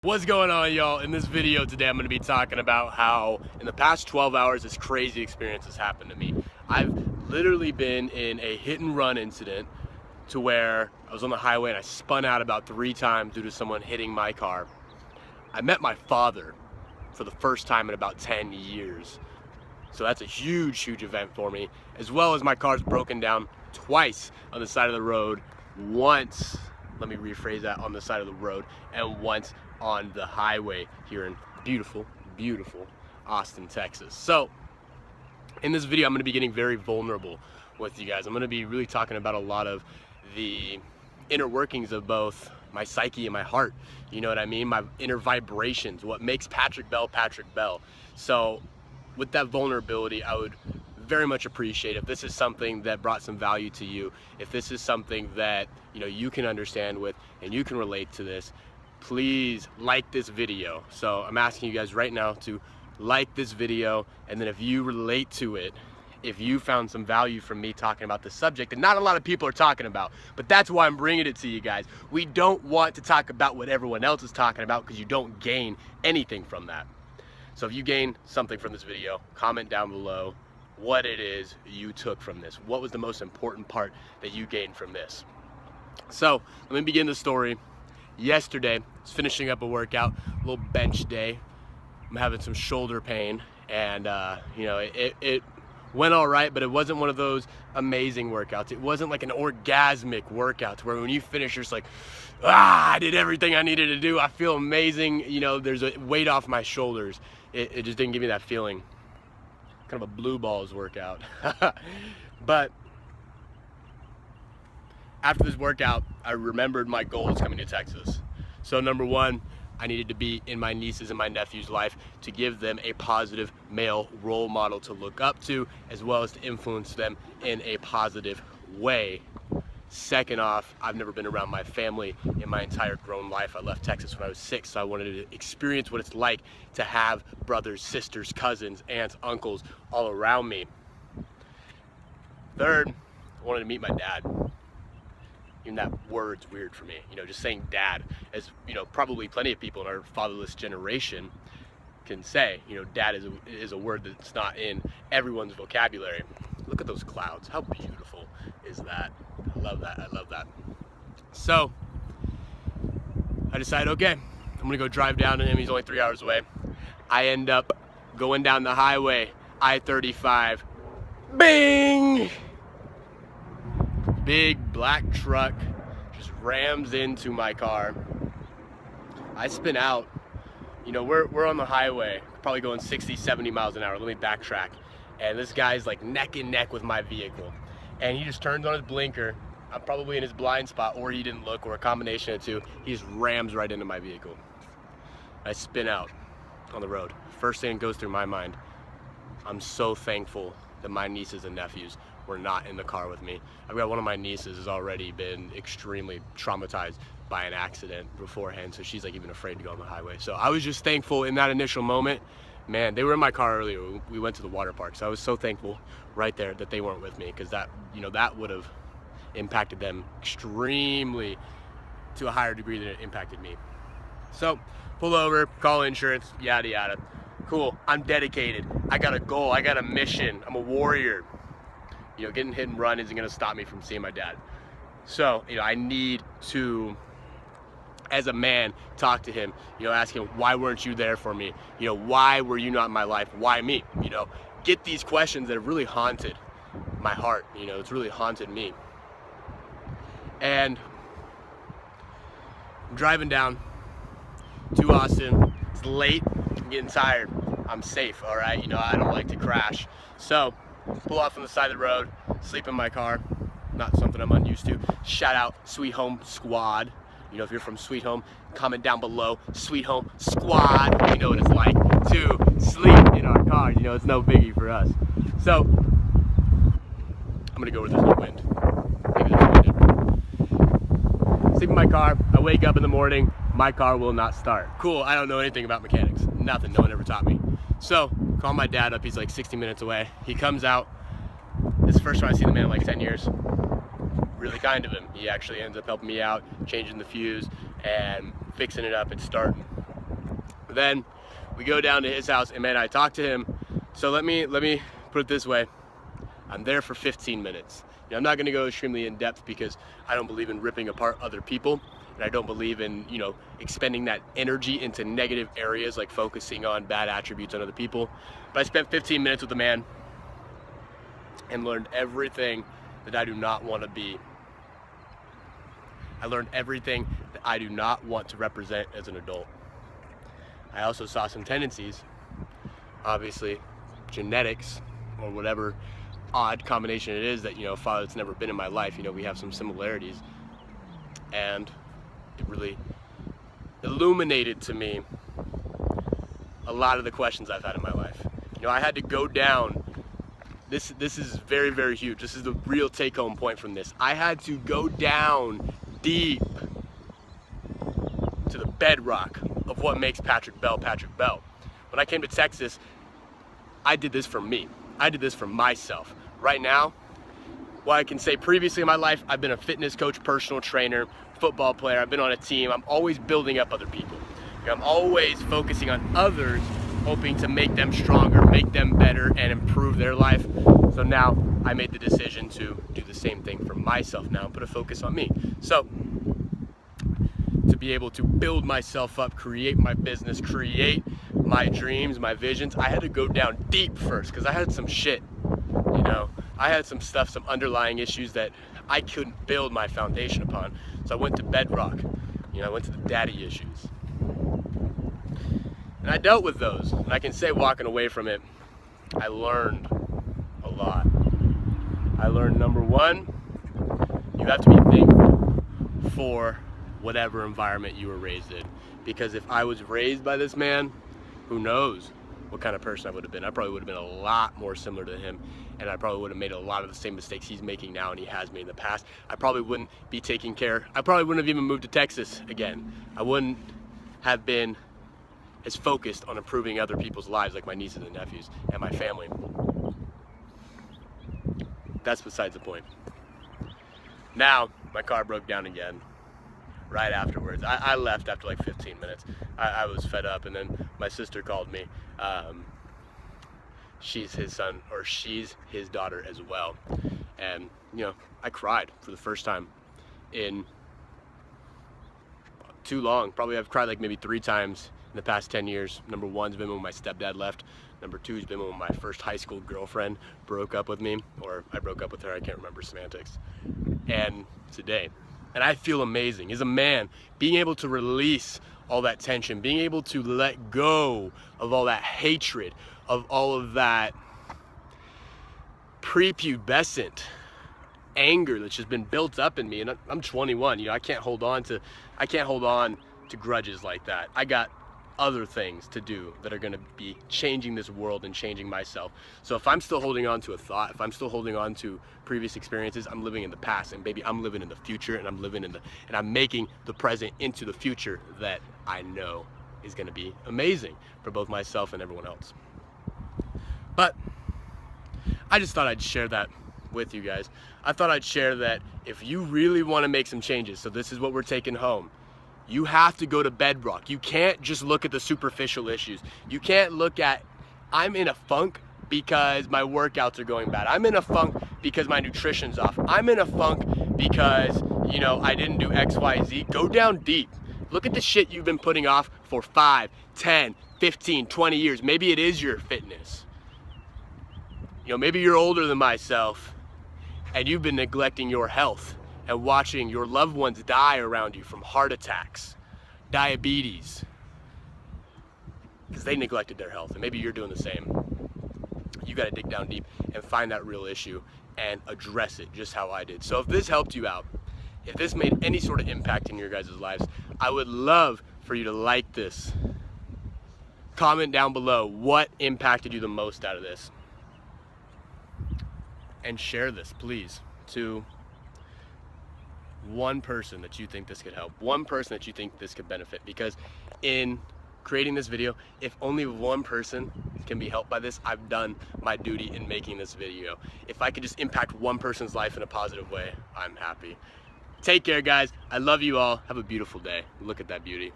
What's going on, y'all? In this video today, I'm going to be talking about how in the past 12 hours this crazy experience has happened to me. I've literally been in a hit and run incident to where I was on the highway and I spun out about 3 times due to someone hitting my car. I met my father for the first time in about 10 years. So that's a huge event for me, as well as my car's broken down twice on the side of the road. Once, let me rephrase that, on the side of the road, and once on the highway here in beautiful Austin, Texas. So in this video, I'm going to be getting very vulnerable with you guys. I'm going to be really talking about a lot of the inner workings of both my psyche and my heart. You know what I mean? My inner vibrations, what makes Patrick Bell Patrick Bell. So with that vulnerability, I would very much appreciate if this is something that brought some value to you, if this is something that you can understand with and you can relate to this, please like this video. So I'm asking you guys right now to like this video, and then if you relate to it, if you found some value from me talking about this subject that not a lot of people are talking about, but that's why I'm bringing it to you guys. We don't want to talk about what everyone else is talking about because you don't gain anything from that. So if you gain something from this video, comment down below what it is you took from this. What was the most important part that you gained from this? So let me begin the story. Yesterday, I was finishing up a workout, a little bench day. I'm having some shoulder pain, and it went all right, but it wasn't one of those amazing workouts. It wasn't like an orgasmic workout where when you finish, you're just like, I did everything I needed to do. I feel amazing. There's a weight off my shoulders. It just didn't give me that feeling. Kind of a blue balls workout. But after this workout, I remembered my goals coming to Texas. So number one, I needed to be in my nieces and my nephew's life to give them a positive male role model to look up to, as well as to influence them in a positive way. Second off, I've never been around my family in my entire grown life. I left Texas when I was 6, so I wanted to experience what it's like to have brothers, sisters, cousins, aunts, uncles all around me. Third, I wanted to meet my dad. Even that word's weird for me. Just saying dad, as probably plenty of people in our fatherless generation can say, dad is a word that's not in everyone's vocabulary. Look at those clouds. How beautiful is that? I love that. I love that. So I decided, okay, I'm gonna go drive down to him. He's only 3 hours away. I end up going down the highway, I-35. Bing! Big black truck just rams into my car. I spin out. We're on the highway, probably going 60, 70 miles an hour. Let me backtrack. And this guy's like neck and neck with my vehicle. And he just turns on his blinker. I'm probably in his blind spot, or he didn't look, or a combination of two. He just rams right into my vehicle. I spin out on the road. First thing that goes through my mind, I'm so thankful that my nieces and nephews were not in the car with me. I've got one of my nieces has already been extremely traumatized by an accident beforehand, so she's like even afraid to go on the highway. So I was just thankful in that initial moment. Man, they were in my car earlier. We went to the water park, so I was so thankful right there that they weren't with me, because that would have impacted them extremely to a higher degree than it impacted me. So pull over, call insurance, yada yada. Cool, I'm dedicated. I got a goal, I got a mission, I'm a warrior. Getting hit and run isn't gonna stop me from seeing my dad. So, I need to, as a man, talk to him, ask him, why weren't you there for me? Why were you not in my life? Why me? Get these questions that have really haunted my heart. It's really haunted me. And I'm driving down to Austin. It's late, I'm getting tired. I'm safe, all right? I don't like to crash. So, pull off on the side of the road, sleep in my car. Not something I'm unused to. Shout out Sweet Home Squad. If you're from Sweet Home, comment down below. Sweet Home Squad. You know what it's like to sleep in our car. It's no biggie for us. So I'm gonna go where there's no wind. Maybe there's wind. Sleep in my car. I wake up in the morning. My car will not start. Cool. I don't know anything about mechanics. Nothing. No one ever taught me. So call my dad up. He's like 60 minutes away. He comes out. This is the first time I've seen the man in like 10 years. Really kind of him. He actually ends up helping me out, changing the fuse and fixing it up and starting. Then we go down to his house, and man, I talked to him. So let me put it this way. I'm there for 15 minutes. You know, I'm not gonna go extremely in depth because I don't believe in ripping apart other people, and I don't believe in, you know, expending that energy into negative areas like focusing on bad attributes on other people. But I spent 15 minutes with the man and learned everything that I do not want to be. I learned everything that I do not want to represent as an adult. I also saw some tendencies, obviously genetics or whatever odd combination it is that, you know, a father that's never been in my life, you know, we have some similarities, and it really illuminated to me a lot of the questions I've had in my life. You know, I had to go down. This is very, very huge. This is the real take-home point from this. I had to go down deep to the bedrock of what makes Patrick Bell Patrick Bell. When I came to Texas, I did this for me. I did this for myself. Right now, what I can say previously in my life, I've been a fitness coach, personal trainer, football player. I've been on a team. I'm always building up other people. You know, I'm always focusing on others, hoping to make them stronger, make them better, and improve their life. So now I made the decision to do the same thing for myself now and put a focus on me. So to be able to build myself up, create my business, create my dreams, my visions, I had to go down deep first because I had some shit, you know. I had some stuff, some underlying issues that I couldn't build my foundation upon. So I went to bedrock, you know, I went to the daddy issues. And I dealt with those. And I can say walking away from it, I learned a lot. I learned, number one, you have to be thankful for whatever environment you were raised in. Because if I was raised by this man, who knows what kind of person I would have been. I probably would have been a lot more similar to him, and I probably would have made a lot of the same mistakes he's making now and he has made in the past. I probably wouldn't be taking care. I probably wouldn't have even moved to Texas again. I wouldn't have been as focused on improving other people's lives like my nieces and nephews and my family. That's besides the point. Now, my car broke down again right afterwards. I left after like 15 minutes. I was fed up, and then my sister called me. She's his son, or she's his daughter as well. And, you know, I cried for the first time in too long. Probably I've cried like maybe 3 times in the past 10 years. Number one's been when my stepdad left. Number two's been when my first high school girlfriend broke up with me, or I broke up with her, I can't remember semantics. And today. And I feel amazing. As a man, being able to release all that tension, being able to let go of all that hatred, of all of that prepubescent anger that's just been built up in me. And I'm 21, you know, I can't hold on to grudges like that. I got other things to do that are going to be changing this world and changing myself. So if I'm still holding on to a thought, if I'm still holding on to previous experiences, I'm living in the past, and baby, I'm living in the future, and I'm making the present into the future that I know is going to be amazing for both myself and everyone else. But I just thought I'd share that with you guys. I thought I'd share that if you really want to make some changes, so this is what we're taking home. You have to go to bedrock. You can't just look at the superficial issues. You can't look at, I'm in a funk because my workouts are going bad. I'm in a funk because my nutrition's off. I'm in a funk because, you know, I didn't do X, Y, Z. Go down deep. Look at the shit you've been putting off for 5, 10, 15, 20 years. Maybe it is your fitness. You know, maybe you're older than myself and you've been neglecting your health and watching your loved ones die around you from heart attacks, diabetes, because they neglected their health, and maybe you're doing the same. You gotta dig down deep and find that real issue and address it just how I did. So if this helped you out, if this made any sort of impact in your guys' lives, I would love for you to like this. Comment down below what impacted you the most out of this. And share this, please, to one person that you think this could help, one person that you think this could benefit, because in creating this video, if only one person can be helped by this, I've done my duty in making this video. If I could just impact one person's life in a positive way, I'm happy. Take care, guys. I love you all. Have a beautiful day. Look at that beauty.